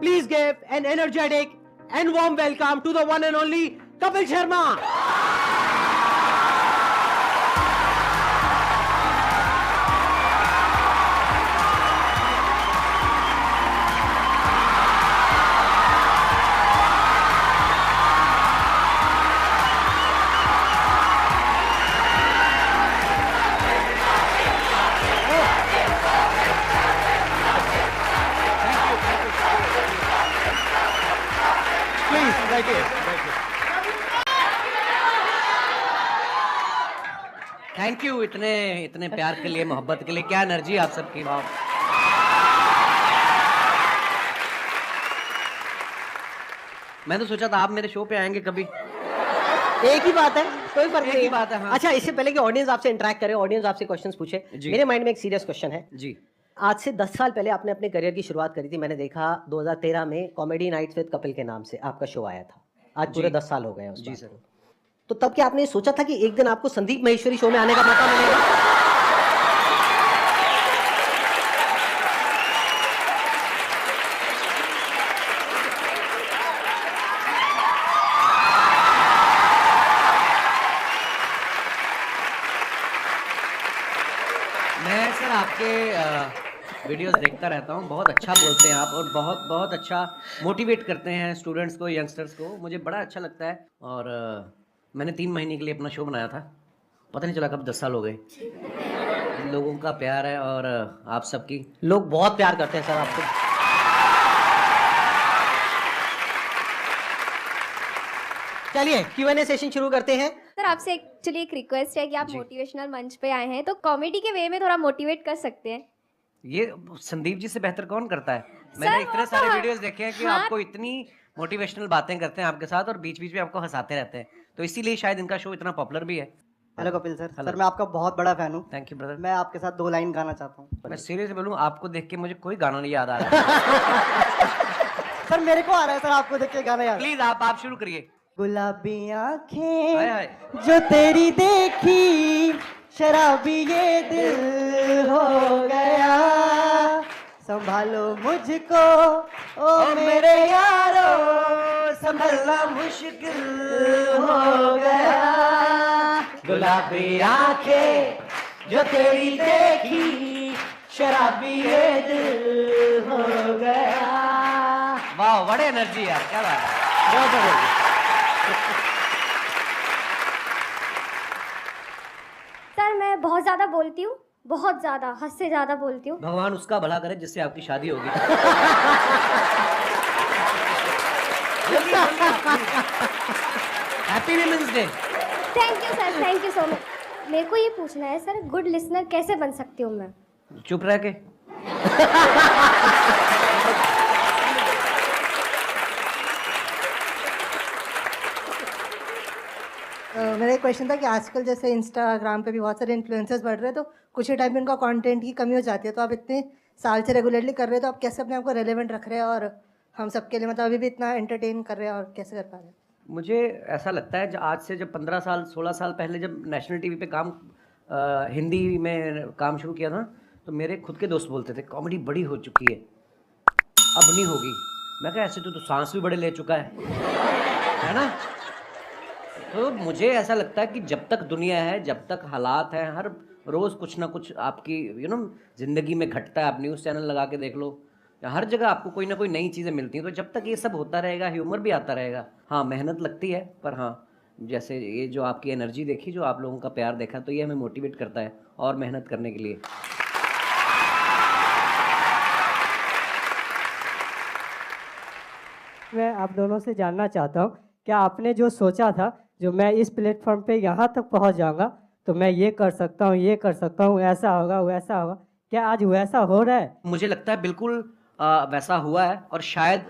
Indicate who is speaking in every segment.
Speaker 1: Please give an energetic and warm welcome to the one and only Kapil Sharma. Please, thank you.
Speaker 2: Thank you इतने इतने प्यार के लिए, मोहब्बत के लिए। क्या एनर्जी आप सबकी। मैं तो सोचा था आप मेरे शो पे आएंगे कभी।
Speaker 1: एक ही बात है, कोई फर्क
Speaker 2: एक
Speaker 1: नहीं
Speaker 2: ही बात है, हाँ।
Speaker 1: अच्छा, इससे पहले कि ऑडियंस आपसे इंटरेक्ट करे, ऑडियंस आपसे क्वेश्चंस पूछे,
Speaker 2: जी।
Speaker 1: मेरे माइंड में एक सीरियस क्वेश्चन है।
Speaker 2: जी
Speaker 1: आज से 10 साल पहले आपने अपने करियर की शुरुआत करी थी। मैंने देखा 2013 में कॉमेडी नाइट्स विद कपिल के नाम से आपका शो आया था। आज पूरे
Speaker 2: जी।
Speaker 1: 10 साल हो गए हैं उस
Speaker 2: जी
Speaker 1: बात
Speaker 2: सर।
Speaker 1: को। तो तब क्या आपने सोचा था कि एक दिन आपको संदीप महेश्वरी शो में आने का मौका मिलेगा?
Speaker 2: मैं सर आपके वीडियोस देखता रहता हूँ। बहुत अच्छा बोलते हैं आप, और बहुत बहुत अच्छा मोटिवेट करते हैं स्टूडेंट्स को, यंगस्टर्स को। मुझे बड़ा अच्छा लगता है। और मैंने 3 महीने के लिए अपना शो बनाया था, पता नहीं चला कब 10 साल हो गए। लोगों का प्यार है और आप सबकी।
Speaker 1: लोग बहुत प्यार करते हैं सर आपको। चलिए Q&A सेशन शुरू करते हैं।
Speaker 3: सर आपसे एक्चुअली एक रिक्वेस्ट है कि आप
Speaker 2: जी।
Speaker 3: मोटिवेशनल मंच पे आए हैं तो कॉमेडी के वे में थोड़ा मोटिवेट कर सकते हैं।
Speaker 2: ये संदीप जी से बेहतर कौन करता है? मैंने
Speaker 3: वो
Speaker 2: इतने
Speaker 3: तो
Speaker 2: सारे
Speaker 3: हाँ।
Speaker 2: वीडियोस देखे हैं कि
Speaker 3: हाँ।
Speaker 2: आपको इतनी मोटिवेशनल बातें करते हैं आपके साथ, और बीच बीच में आपको हंसाते रहते हैं, तो इसीलिए शायद इनका शो इतना पॉपुलर भी है।
Speaker 4: Hello Kapil sir.
Speaker 2: Hello.
Speaker 4: Sir मैं आपका बहुत बड़ा फैन हूँ।
Speaker 2: Thank you brother.
Speaker 4: मैं आपके साथ 2 लाइन गाना चाहता हूँ।
Speaker 2: मैं सीरियस बोलूं, आपको देख के मुझे कोई गाना नहीं याद आ रहा।
Speaker 4: सर मेरे को आ रहा है सर, आपको देख के गाना याद।
Speaker 2: प्लीज आप शुरू करिए।
Speaker 4: गुलाबी
Speaker 2: हाय
Speaker 4: आंखें
Speaker 2: हाय।
Speaker 4: जो तेरी देखी, शराबी ये दिल हो गया, संभालो मुझको ओ मेरे यारो, संभलना मुश्किल हो गया।
Speaker 1: गुलाबी आंखें जो तेरी देखी, शराबी ये दिल हो गया।
Speaker 2: वाह, बड़े एनर्जी यार, क्या बात है।
Speaker 1: बहुत बढ़िया।
Speaker 3: सर मैं बहुत ज़्यादा बोलती हूँ, बहुत ज़्यादा, हद से ज़्यादा बोलती हूँ।
Speaker 2: भगवान उसका भला करे जिससे आपकी शादी होगी। Happy women's day.
Speaker 3: Thank you sir, thank you so much. मेरे को ये पूछना है सर, गुड लिसनर कैसे बन सकती हूँ मैं?
Speaker 2: चुप रह के।
Speaker 4: मेरा एक क्वेश्चन था कि आजकल जैसे इंस्टाग्राम पे भी बहुत सारे इन्फ्लुएंसर्स बढ़ रहे हैं, तो कुछ ही टाइम में उनका कंटेंट की कमी हो जाती है, तो आप इतने साल से रेगुलरली कर रहे हैं, तो आप कैसे अपने आप को रेलेवेंट रख रहे हैं और हम सबके लिए मतलब अभी भी इतना एंटरटेन कर रहे हैं, और कैसे कर पा रहे हैं?
Speaker 2: मुझे ऐसा लगता है आज से जब 15 साल 16 साल पहले जब नेशनल टीवी पे हिंदी में काम शुरू किया था, तो मेरे खुद के दोस्त बोलते थे कॉमेडी बड़ी हो चुकी है, अब नहीं होगी। मैं कहा ऐसे तो सांस भी बड़े ले चुका है ना। तो मुझे ऐसा लगता है कि जब तक दुनिया है, जब तक हालात हैं, हर रोज़ कुछ ना कुछ आपकी ज़िंदगी में घटता है। आप न्यूज़ चैनल लगा के देख लो, हर जगह आपको कोई ना कोई नई चीज़ें मिलती हैं। तो जब तक ये सब होता रहेगा, ह्यूमर भी आता रहेगा। हाँ, मेहनत लगती है, पर हाँ, जैसे ये जो आपकी एनर्जी देखी, जो आप लोगों का प्यार देखा, तो ये हमें मोटिवेट करता है और मेहनत करने के लिए।
Speaker 5: मैं आप दोनों से जानना चाहता हूँ, क्या आपने जो सोचा था, जो मैं इस प्लेटफॉर्म पे यहाँ तक पहुँच जाऊँगा, तो मैं ये कर सकता हूँ, ये कर सकता हूँ, ऐसा होगा वैसा होगा, क्या आज वैसा हो रहा है?
Speaker 2: मुझे लगता है बिल्कुल वैसा हुआ है, और शायद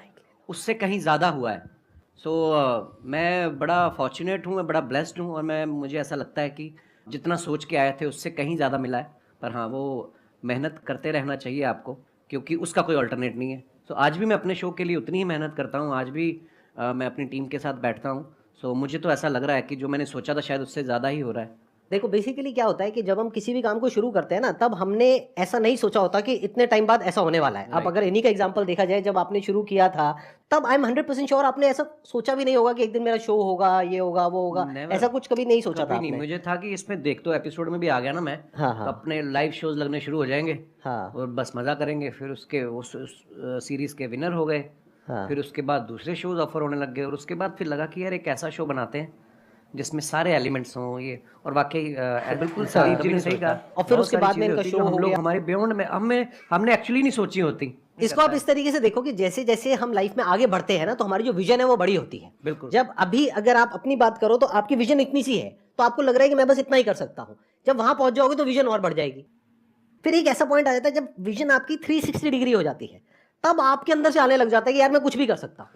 Speaker 2: उससे कहीं ज़्यादा हुआ है। मैं बड़ा फॉर्चुनेट हूँ, मैं बड़ा ब्लेस्ड हूँ, और मुझे ऐसा लगता है कि जितना सोच के आए थे उससे कहीं ज़्यादा मिला है। पर हाँ, वो मेहनत करते रहना चाहिए आपको, क्योंकि उसका कोई अल्टरनेट नहीं है। आज भी मैं अपने शो के लिए उतनी ही मेहनत करता हूँ। आज भी मैं अपनी टीम के साथ बैठता हूँ। मुझे तो ऐसा लग रहा है कि जो मैंने सोचा था शायद उससे ज़्यादा ही हो रहा है।
Speaker 1: देखो बेसिकली क्या होता है कि जब हम किसी भी काम को शुरू करते हैं ना, तब हमने ऐसा नहीं सोचा होता कि इतने टाइम बाद ऐसा होने वाला है। अब अगर इन्हीं का एग्जांपल देखा जाए, जब आपने शुरू किया था तब आई एम 100% श्योर आपने ऐसा सोचा भी नहीं होगा कि एक दिन मेरा शो होगा, ये होगा, वो होगा।
Speaker 2: Never.
Speaker 1: ऐसा कुछ कभी नहीं सोचा था
Speaker 2: कभी नहीं,
Speaker 1: आपने?
Speaker 2: मुझे था कि इसमें देख तो एपिसोड में भी आ गया ना मैं,
Speaker 1: हाँ,
Speaker 2: तो
Speaker 1: हाँ।
Speaker 2: अपने लाइव शोज लगने शुरू हो जाएंगे
Speaker 1: हाँ,
Speaker 2: और बस मजा करेंगे। फिर उसके उस सीरीज के विनर हो गए,
Speaker 1: हाँ।
Speaker 2: फिर उसके बाद दूसरे शोज ऑफर होने लग गए, और उसके बाद फिर लगा कि यार एक ऐसा शो बनाते हैं जिसमें सारे एलिमेंट्स हों ये, और वाकई बिल्कुल सही जी ने सही कहा।
Speaker 1: और फिर
Speaker 2: बहुत
Speaker 1: उसके
Speaker 2: सारी
Speaker 1: बाद में
Speaker 2: चीजें
Speaker 1: इनका
Speaker 2: होती
Speaker 1: शो
Speaker 2: जो
Speaker 1: हो
Speaker 2: हम लोग
Speaker 1: गया।
Speaker 2: हमारे बियॉन्ड में हमने एक्चुअली नहीं सोची होती।
Speaker 1: इसको आप इस तरीके से देखो कि जैसे जैसे हम लाइफ में आगे बढ़ते हैं ना, तो हमारी जो विजन है वो बड़ी होती है।
Speaker 2: बिल्कुल।
Speaker 1: जब अभी अगर आप अपनी बात करो तो आपकी विजन इतनी सी है, तो आपको लग रहा है कि मैं बस इतना ही कर सकता हूँ। जब वहां पहुंच जाओगे तो विजन और बढ़ जाएगी। फिर एक ऐसा पॉइंट आ जाता है जब विजन आपकी 360 डिग्री हो जाती है, तब आपके अंदर से आने लग जाता है कि यार मैं कुछ भी कर सकता हूँ।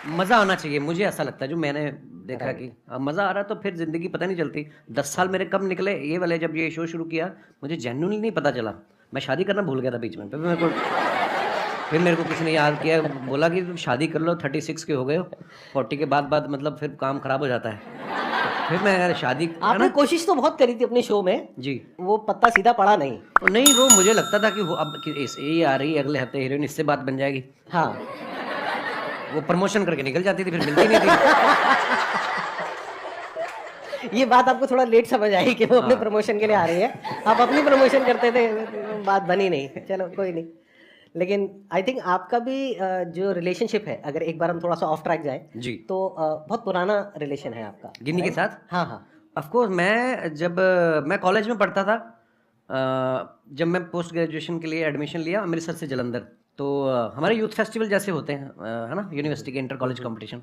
Speaker 2: मजा आना चाहिए, मुझे ऐसा लगता है, जो मैंने देखा कि अब मजा आ रहा है तो फिर जिंदगी पता नहीं चलती। 10 साल मेरे कब निकले ये वाले, जब ये शो शुरू किया मुझे जेन्युइनली नहीं पता चला। मैं शादी करना भूल गया था बीच में। फिर मेरे को किसी ने याद किया, बोला कि तुम शादी कर लो, 36 के हो गए हो, 40 के बाद मतलब फिर काम खराब हो जाता है। फिर मैं यार शादी
Speaker 1: आपने कोशिश तो बहुत करी थी अपने शो में
Speaker 2: जी,
Speaker 1: वो पत्ता सीधा पड़ा नहीं।
Speaker 2: तो नहीं, वो मुझे लगता था कि वो अब ये आ रही है अगले हफ्ते हीरोइन, इससे बात बन जाएगी।
Speaker 1: हाँ,
Speaker 2: वो प्रमोशन करके निकल जाती थी, फिर मिलती नहीं थी।
Speaker 1: ये बात आपको थोड़ा लेट समझ आई कि वो अपने प्रमोशन के लिए आ रही है। आप अपनी प्रमोशन करते थे, बात बनी नहीं। चलो कोई नहीं। लेकिन आई थिंक आपका भी जो रिलेशनशिप है, अगर एक बार हम थोड़ा सा ऑफ ट्रैक जाए
Speaker 2: जी,
Speaker 1: तो बहुत पुराना रिलेशन है आपका
Speaker 2: गिन्नी के साथ।
Speaker 1: हाँ, हाँ।
Speaker 2: ऑफ कोर्स, मैं कॉलेज में पढ़ता था, जब मैं पोस्ट ग्रेजुएशन के लिए एडमिशन लिया अमृतसर से जलंधर, तो हमारे यूथ फेस्टिवल जैसे होते हैं, है ना, यूनिवर्सिटी के इंटर कॉलेज कंपटीशन।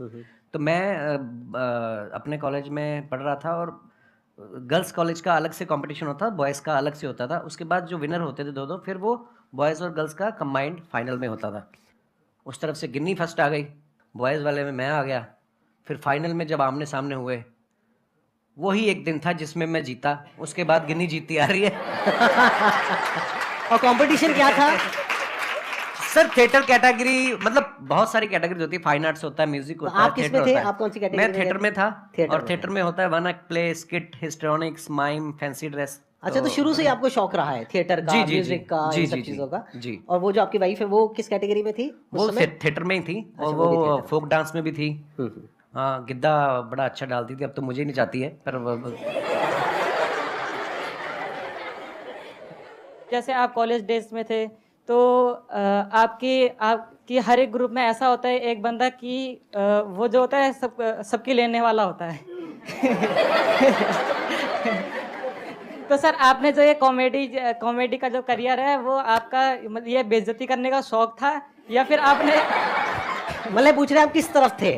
Speaker 2: तो मैं अपने कॉलेज में पढ़ रहा था, और गर्ल्स कॉलेज का अलग से कंपटीशन होता था, बॉयज़ का अलग से होता था। उसके बाद जो विनर होते थे दो, फिर वो बॉयज़ और गर्ल्स का कंबाइंड फाइनल में होता था। उस तरफ से गिन्नी फर्स्ट आ गई, बॉयज़ वाले में मैं आ गया। फिर फाइनल में जब आमने सामने हुए, वही एक दिन था जिसमें मैं जीता। उसके बाद गिन्नी जीतती आ रही है।
Speaker 1: और कंपटीशन क्या था?
Speaker 2: सर थिएटर कैटेगरी, मतलब बहुत सारी कैटेगरी होती है, फाइन आर्ट्स होता है, म्यूजिक होता है,
Speaker 1: आप किस में
Speaker 2: थिएटर
Speaker 1: थे?
Speaker 2: होता है।
Speaker 1: आप कौन सी कैटेगरी
Speaker 2: मैं थिएटर में था।
Speaker 1: थिएटर
Speaker 2: और
Speaker 1: में
Speaker 2: थिएटर में होता है one act play, skit, histrionics, mime, fancy dress.
Speaker 1: अच्छा, तो शुरू से ही आपको शौक रहा है थिएटर का,
Speaker 2: जी, जी,
Speaker 1: म्यूजिक
Speaker 2: जी,
Speaker 1: का,
Speaker 2: जी,
Speaker 1: इन सब
Speaker 2: जी,
Speaker 1: चीजों का।
Speaker 2: जी।
Speaker 1: और वो जो आपकी वाइफ है वो किस कैटेगरी में थी
Speaker 2: वो
Speaker 1: उस समय?
Speaker 2: थिएटर में ही थी, और
Speaker 1: वो भी
Speaker 2: वो
Speaker 1: थिएटर
Speaker 2: फोक डांस में भी थी।
Speaker 1: हम्म।
Speaker 2: हाँ, गिद्दा बड़ा अच्छा डालती थी, अब तो मुझे ही नहीं चाहती है, पर
Speaker 5: जैसे आप कॉलेज डेज में थे तो आपकी हर एक ग्रुप में ऐसा होता है एक बंदा कि वो जो होता है सबकी लेने वाला होता है। तो सर आपने जो ये कॉमेडी का जो करियर है वो आपका मतलब ये बेइज्जती करने का शौक था, या फिर आपने
Speaker 1: मतलब पूछ रहे हैं आप किस तरफ थे?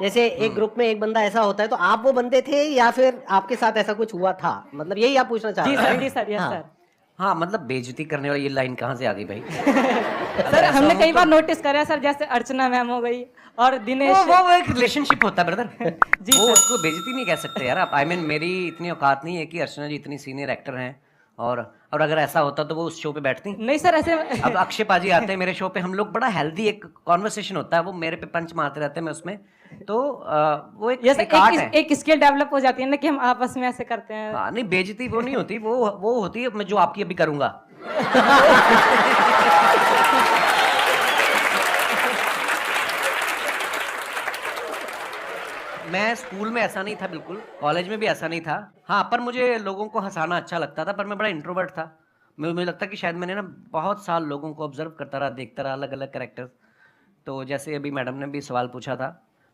Speaker 1: जैसे एक ग्रुप में एक बंदा ऐसा होता है, तो आप वो बंदे थे या फिर आपके साथ ऐसा कुछ हुआ था? मतलब यही आप पूछना चाह
Speaker 5: जी
Speaker 1: रहे हैं?
Speaker 5: सर, जी सर, यस
Speaker 1: हाँ।
Speaker 5: सर।
Speaker 2: हाँ, मतलब बेइज्जती करने वाली ये लाइन कहाँ से आ गई भाई?
Speaker 5: सर हमने कई बार नोटिस करा है सर, जैसे अर्चना मैम हो गई और दिनेश।
Speaker 2: वो एक रिलेशनशिप होता है ब्रदर।
Speaker 5: जी
Speaker 2: वो
Speaker 5: सर।
Speaker 2: उसको बेइज्जती नहीं कह सकते यार आप। I mean, मेरी इतनी औकात नहीं है कि अर्चना जी इतनी सीनियर एक्टर हैं, और अगर ऐसा होता तो वो उस शो पे बैठती।
Speaker 5: नहीं सर, ऐसे
Speaker 2: अब अक्षय पाजी आते हैं मेरे शो पे, हम लोग बड़ा हेल्दी एक कॉन्वर्सेशन होता है, वो मेरे पे पंच मारते रहते हैं, मैं उसमें, तो वो एक आर्ट है।
Speaker 5: एक स्किल डेवलप हो जाती है ना कि हम आपस में ऐसे करते हैं।
Speaker 2: हाँ, नहीं बेइज्जती वो नहीं होती, वो होती है मैं जो आपकी अभी करूंगा। मैं स्कूल में ऐसा नहीं था, बिल्कुल कॉलेज में भी ऐसा नहीं था। हाँ, पर मुझे लोगों को हंसाना अच्छा लगता था, पर मैं बड़ा इंट्रोवर्ट था। मुझे लगता कि शायद मैंने ना बहुत साल लोगों को ऑब्जर्व करता रहा, देखता रहा, अलग अलग कैरेक्टर्स। तो जैसे अभी मैडम ने भी सवाल पूछा था,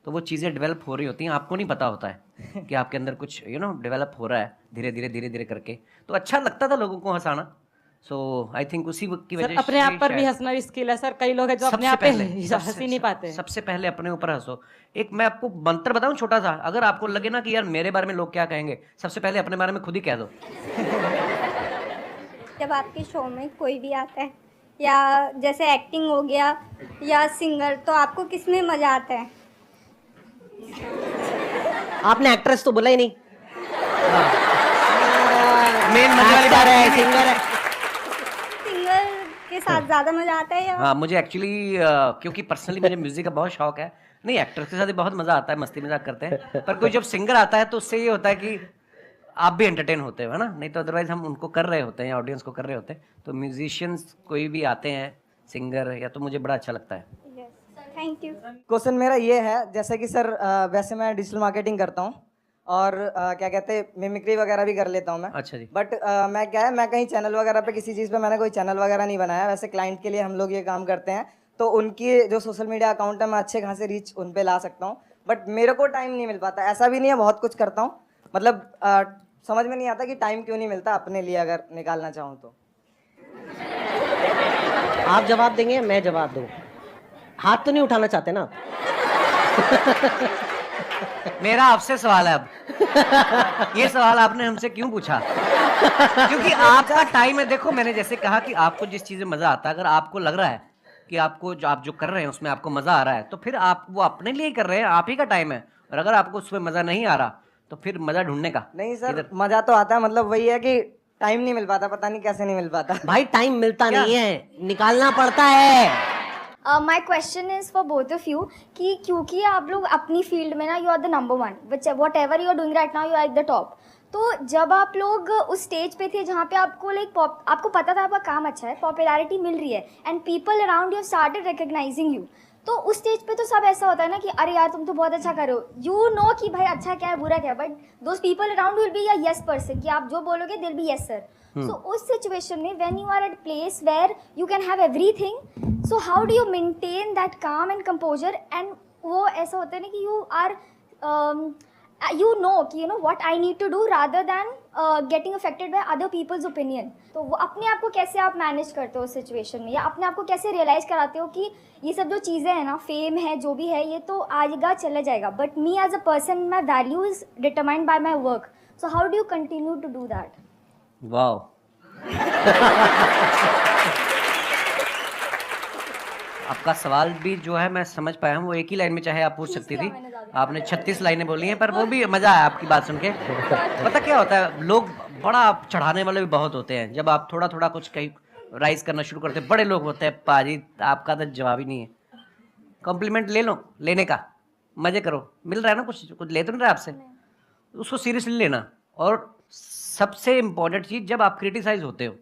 Speaker 2: तो वो चीज़ें डेवलप हो रही होती हैं, आपको नहीं पता होता है कि आपके अंदर कुछ डेवलप हो रहा है धीरे धीरे करके। तो अच्छा लगता था लोगों को हंसाना। सो आई थिंक उसी की
Speaker 5: सर
Speaker 2: वजह
Speaker 5: अपने आप पर भी हंसना भी स्किल है सर, कई लोग हैं जो अपने आप पे हंस ही नहीं पाते।
Speaker 2: सबसे पहले अपने ऊपर हंसो। एक मैं आपको मंत्र बताऊं छोटा सा, अगर आपको लगे ना कि यार मेरे बारे में लोग क्या कहेंगे, सबसे पहले अपने बारे में खुद ही कह दो।
Speaker 3: जब आपके शो में कोई भी आता है, या जैसे एक्टिंग हो गया या सिंगर, तो आपको किस में मज़ा आता है?
Speaker 1: आपने एक्ट्रेस तो बोला ही नहीं।
Speaker 2: मेन मजे वाली बात
Speaker 1: है,
Speaker 2: है
Speaker 1: सिंगर है।
Speaker 3: सिंगर के साथ ज़्यादा मज़ा आता है या?
Speaker 2: हाँ, मुझे एक्चुअली क्योंकि पर्सनली मुझे म्यूजिक का बहुत शौक है, नहीं, एक्टर्स के साथ भी बहुत मजा आता है, मस्ती मजाक करते हैं, पर कोई जब सिंगर आता है तो उससे ये होता है कि आप भी एंटरटेन होते हो, है ना, नहीं तो अदरवाइज हम उनको कर रहे होते हैं, ऑडियंस को कर रहे होते हैं। तो म्यूजिशियंस कोई भी आते हैं सिंगर या, तो मुझे बड़ा अच्छा लगता है।
Speaker 3: Thank you.
Speaker 6: क्वेश्चन मेरा ये है, जैसे कि सर वैसे मैं डिजिटल मार्केटिंग करता हूँ और क्या कहते हैं मिमिक्री वगैरह भी कर लेता हूँ मैं।
Speaker 2: अच्छा जी।
Speaker 6: बट मैं क्या है, मैं कहीं चैनल वगैरह पे किसी चीज़ पे मैंने कोई चैनल वगैरह नहीं बनाया। वैसे क्लाइंट के लिए हम लोग ये काम करते हैं, तो उनकी जो सोशल मीडिया अकाउंट है मैं अच्छे खासे रीच उन पे ला सकता हूँ, बट मेरे को टाइम नहीं मिल पाता। ऐसा भी नहीं है, बहुत कुछ करता हूँ, मतलब समझ में नहीं आता कि टाइम क्यों नहीं मिलता अपने लिए अगर निकालना चाहूँ तो।
Speaker 1: आप जवाब देंगे, मैं जवाब दूँ? हाथ तो नहीं उठाना चाहते ना आप?
Speaker 2: मेरा आपसे सवाल है अब, ये सवाल आपने हमसे क्यों पूछा? क्योंकि आपका टाइम है। देखो, मैंने जैसे कहा कि आपको जिस चीज़ में मज़ा आता है, अगर आपको लग रहा है कि आपको जो आप जो कर रहे हैं उसमें आपको मज़ा आ रहा है, तो फिर आप वो अपने लिए ही कर रहे हैं, आप ही का टाइम है। और अगर आपको उसमें मज़ा नहीं आ रहा तो फिर मज़ा ढूंढने का।
Speaker 6: नहीं सर, मज़ा तो आता है, मतलब वही है कि टाइम नहीं मिल पाता, पता नहीं कैसे नहीं मिल पाता।
Speaker 1: भाई टाइम मिलता नहीं है, निकालना पड़ता है।
Speaker 3: My question is for both of you कि क्योंकि आप लोग अपनी फील्ड में ना you are the number one, whatever you are doing right now, you are at the top. तो जब आप लोग उस स्टेज पे थे जहाँ पे आपको आपको पता था आपका काम अच्छा है, पॉपुलैरिटी मिल रही है, and people around you started recognising you, तो उस स्टेज पे तो सब ऐसा होता है ना कि अरे यार तुम तो बहुत अच्छा कर रहे हो, यू नो कि भाई अच्छा क्या है बुरा क्या है, but those people around will be a yes person कि आप जो बोलोगे दिल बी यस सर। So उस सिचुएशन में when you are at place where you can have everything, so how do you maintain that calm and composure? And वो ऐसा होता है ना कि you are you know कि you know what I need to do rather than getting affected by other people's opinion. तो वो अपने आप को कैसे आप मैनेज करते हो उस सिचुएशन में, या अपने आप को कैसे रियलाइज कराते हो कि ये सब जो चीज़ें हैं ना, फेम है जो भी है, ये तो आएगा चला जाएगा, but me as a person my value is determined by my work, so how do you continue to do that?
Speaker 2: वाह, आपका सवाल भी जो है मैं समझ पाया हूँ, वो एक ही लाइन में चाहे आप पूछ सकती थी, आपने 36 लाइनें बोली हैं, पर वो भी मज़ा आया आपकी बात सुन के। पता क्या होता है, लोग बड़ा चढ़ाने वाले भी बहुत होते हैं, जब आप थोड़ा थोड़ा कुछ कहीं राइज करना शुरू करते हैं, बड़े लोग होते हैं, पाजी आपका तो जवाब ही नहीं है। कॉम्प्लीमेंट ले लो, लेने का मज़े करो, मिल रहा है ना, कुछ कुछ ले तो नहीं रहा आपसे, उसको सीरियसली लेना। और सबसे इम्पोर्टेंट चीज़, जब आप क्रिटिसाइज होते हो,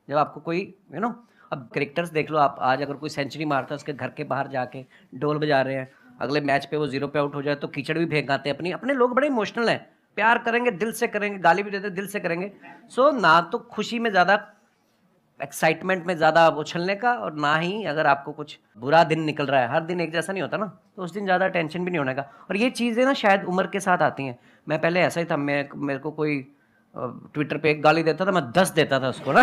Speaker 2: जब आपको कोई यू नो, अब क्रिकेटर्स देख लो आप, आज अगर कोई सेंचुरी मारता है, उसके घर के बाहर जाके ढोल बजा रहे हैं, अगले मैच पे वो 0 पे आउट हो जाए तो कीचड़ भी फेंक आते हैं। अपने लोग बड़े इमोशनल हैं, प्यार करेंगे, दिल से करेंगे, गाली भी देते दिल से करेंगे। सो ना तो खुशी में ज़्यादा, एक्साइटमेंट में ज़्यादा उछलने का, और ना ही अगर आपको कुछ बुरा दिन निकल रहा है, हर दिन एक जैसा नहीं होता ना, तो उस दिन ज़्यादा टेंशन भी नहीं होने का। और ये चीज़ें ना शायद उम्र के साथ आती हैं। मैं पहले ऐसा ही था, मेरे को कोई ट्विटर पे एक गाली देता था, मैं 10 देता था उसको ना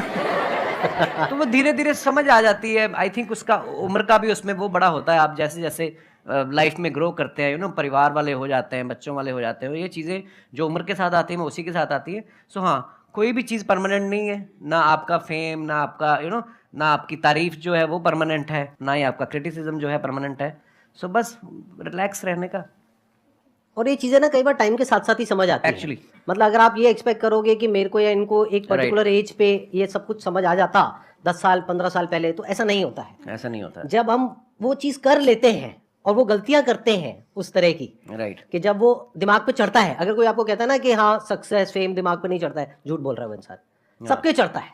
Speaker 2: तो वो धीरे धीरे समझ आ जाती है। आई थिंक उसका उम्र का भी उसमें वो बड़ा होता है। आप जैसे जैसे लाइफ में ग्रो करते हैं, यू नो, परिवार वाले हो जाते हैं, बच्चों वाले हो जाते हैं, ये चीज़ें जो उम्र के साथ आती हैं वो उसी के साथ आती है। सो हाँ, कोई भी चीज़ परमानेंट नहीं है, ना आपका फेम, ना आपका यू नो, ना आपकी तारीफ जो है वो परमानेंट है, ना ही आपका क्रिटिसिज्म जो है परमानेंट है। सो बस रिलैक्स रहने का।
Speaker 1: और ये चीजें ना कई बार टाइम के साथ साथ ही समझ आती
Speaker 2: Actually.
Speaker 1: है। मतलब अगर आप ये एक्सपेक्ट करोगे कि मेरे को या इनको एक पर्टिकुलर एज पे ये सब कुछ समझ आ जाता 10 साल 15 साल पहले, तो ऐसा नहीं होता है।
Speaker 2: ऐसा नहीं होता है।
Speaker 1: जब हम वो चीज कर लेते हैं और वो गलतियां करते हैं उस तरह की,
Speaker 2: राइट,
Speaker 1: कि जब वो दिमाग पे चढ़ता है, अगर कोई आपको कहता है ना कि हाँ सक्सेस फेम दिमाग पे नहीं चढ़ता है, झूठ बोल रहा है वो इंसान। सबके चढ़ता है,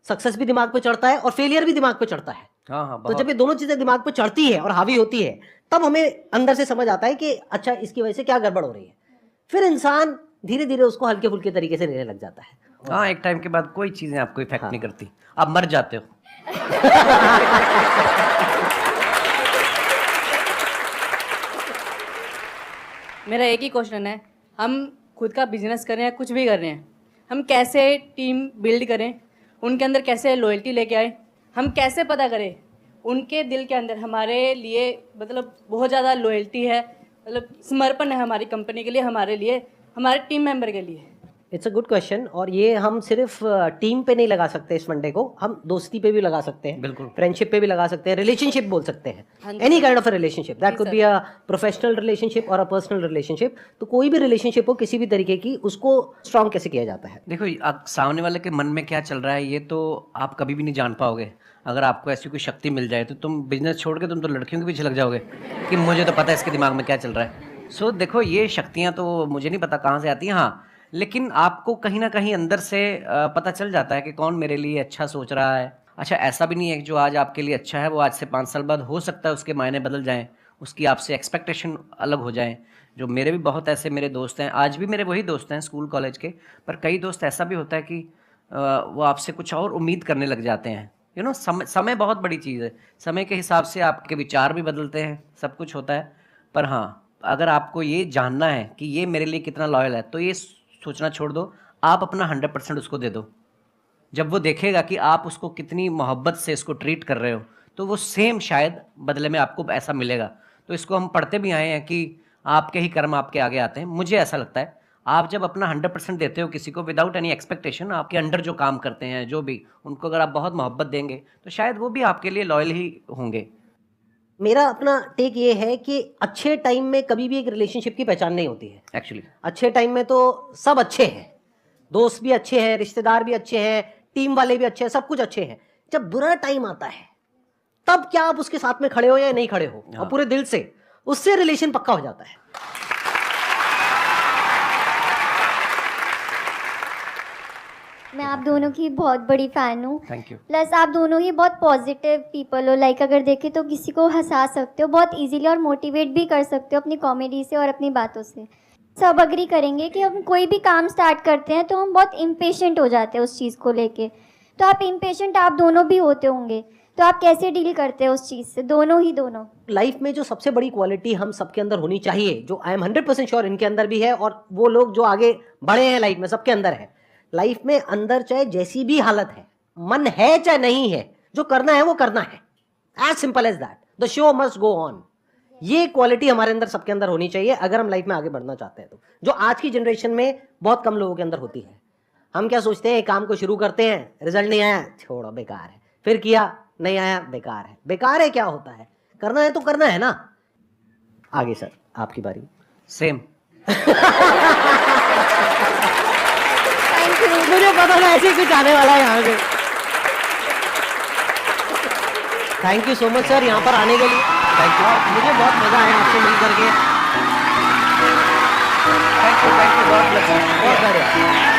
Speaker 1: सक्सेस भी दिमाग पे चढ़ता है और फेलियर भी दिमाग पे चढ़ता है।
Speaker 2: हाँ हाँ,
Speaker 1: तो जब ये दोनों चीजें दिमाग पे चढ़ती है और हावी होती है, तब हमें अंदर से समझ आता है कि अच्छा इसकी वजह से क्या गड़बड़ हो रही है। फिर इंसान धीरे धीरे उसको हल्के फुल्के तरीके से लेने लग जाता है।
Speaker 2: हाँ, एक टाइम के बाद कोई चीजें आपको इफेक्ट नहीं करती, आप मर जाते हो।
Speaker 7: मेरा एक ही क्वेश्चन है, हम खुद का बिजनेस कर रहे हैं, कुछ भी कर रहे हैं, हम कैसे टीम बिल्ड करें, उनके अंदर कैसे लॉयल्टी लेके आए, हम कैसे पता करें उनके दिल के अंदर हमारे लिए मतलब बहुत ज़्यादा लॉयल्टी है, मतलब समर्पण है हमारी कंपनी के लिए, हमारे लिए, हमारे टीम मेंबर के लिए।
Speaker 1: इट्स अ गुड क्वेश्चन, और ये हम सिर्फ टीम पे नहीं लगा सकते इस फंडे को, हम दोस्ती पे भी लगा सकते हैं,
Speaker 2: बिल्कुल।
Speaker 1: फ्रेंडशिप पे भी लगा सकते हैं, रिलेशनशिप बोल सकते हैं, any kind of a relationship, that could be a professional relationship और अ पर्सनल रिलेशनशिप। तो कोई भी रिलेशनशिप हो किसी भी तरीके की, उसको स्ट्रांग कैसे किया जाता है।
Speaker 2: देखो, आप सामने वाले के मन में क्या चल रहा है ये तो आप कभी भी नहीं जान पाओगे। अगर आपको ऐसी कोई शक्ति मिल जाए तो तुम बिजनेस छोड़ के तुम तो लड़कियों के पीछे लग जाओगे कि मुझे तो पता है इसके दिमाग में क्या चल रहा है। सो देखो, ये शक्तियाँ तो मुझे नहीं पता कहाँ से आती हैं, हाँ, लेकिन आपको कहीं ना कहीं अंदर से पता चल जाता है कि कौन मेरे लिए अच्छा सोच रहा है। अच्छा, ऐसा भी नहीं है कि जो आज आपके लिए अच्छा है वो आज से 5 साल बाद हो सकता है उसके मायने बदल जाएं, उसकी आपसे एक्सपेक्टेशन अलग हो जाएं। जो मेरे भी बहुत ऐसे मेरे दोस्त हैं, आज भी मेरे वही दोस्त हैं स्कूल कॉलेज के, पर कई दोस्त ऐसा भी होता है कि वो आपसे कुछ और उम्मीद करने लग जाते हैं। यू नो, समय बहुत बड़ी चीज़ है, समय के हिसाब से आपके विचार भी बदलते हैं, सब कुछ होता है। पर हाँ, अगर आपको ये जानना है कि ये मेरे लिए कितना लॉयल है तो ये सोचना छोड़ दो, आप अपना 100% उसको दे दो। जब वो देखेगा कि आप उसको कितनी मोहब्बत से इसको ट्रीट कर रहे हो तो वो सेम शायद बदले में आपको ऐसा मिलेगा। तो इसको हम पढ़ते भी आए हैं कि आपके ही कर्म आपके आगे आते हैं। मुझे ऐसा लगता है आप जब अपना 100% देते हो किसी को विदाउट एनी एक्सपेक्टेशन, आपके अंडर जो काम करते हैं जो भी, उनको अगर आप बहुत मोहब्बत देंगे तो शायद वो भी आपके लिए लॉयल ही होंगे।
Speaker 1: मेरा अपना टेक ये है कि अच्छे टाइम में कभी भी एक रिलेशनशिप की पहचान नहीं होती है।
Speaker 2: एक्चुअली
Speaker 1: अच्छे टाइम में तो सब अच्छे हैं, दोस्त भी अच्छे हैं, रिश्तेदार भी अच्छे हैं, टीम वाले भी अच्छे हैं, सब कुछ अच्छे हैं। जब बुरा टाइम आता है तब क्या आप उसके साथ में खड़े हो या नहीं खड़े हो, और पूरे दिल से, उससे रिलेशन पक्का हो जाता है।
Speaker 3: मैं आप दोनों की बहुत बड़ी फ़ैन हूँ।
Speaker 2: Thank you.
Speaker 3: प्लस आप दोनों ही बहुत पॉजिटिव पीपल हो, लाइक अगर देखें तो किसी को हंसा सकते हो बहुत इजीली और मोटिवेट भी कर सकते हो अपनी कॉमेडी से और अपनी बातों से। सब अग्री करेंगे कि हम कोई भी काम स्टार्ट करते हैं तो हम बहुत इम्पेशेंट हो जाते हैं उस चीज़ को लेके। तो आप इम्पेशेंट आप दोनों भी होते होंगे, तो आप कैसे डील करते हैं उस चीज़ से, दोनों?
Speaker 1: लाइफ में जो सबसे बड़ी क्वालिटी हम सबके अंदर होनी चाहिए, जो आई एम 100% श्योर इनके अंदर भी है, और वो लोग जो आगे बढ़े हैं लाइफ में सबके अंदर है। लाइफ में अंदर चाहे जैसी भी हालत है, मन है चाहे नहीं है, जो करना है वो करना है, as simple as that. The show must go on. ये क्वालिटी हमारे अंदर सबके अंदर होनी चाहिए अगर हम लाइफ में आगे बढ़ना चाहते हैं, तो जो आज की जनरेशन में बहुत कम लोगों के अंदर होती है। हम क्या सोचते हैं, काम को शुरू करते हैं, रिजल्ट नहीं आया, छोड़ो बेकार है, फिर किया नहीं आया, बेकार है। बेकार है क्या होता है, करना है तो करना है ना। आगे सर आपकी बारी।
Speaker 2: सेम।
Speaker 1: मुझे पता था ऐसे कुछ आने वाला है यहाँ से। Thank you so much sir यहाँ पर आने के लिए।
Speaker 2: Thank you.
Speaker 1: मुझे बहुत मजा आया आपसे मिल करके।
Speaker 2: Thank you. God bless you.
Speaker 1: बहुत बढ़िया।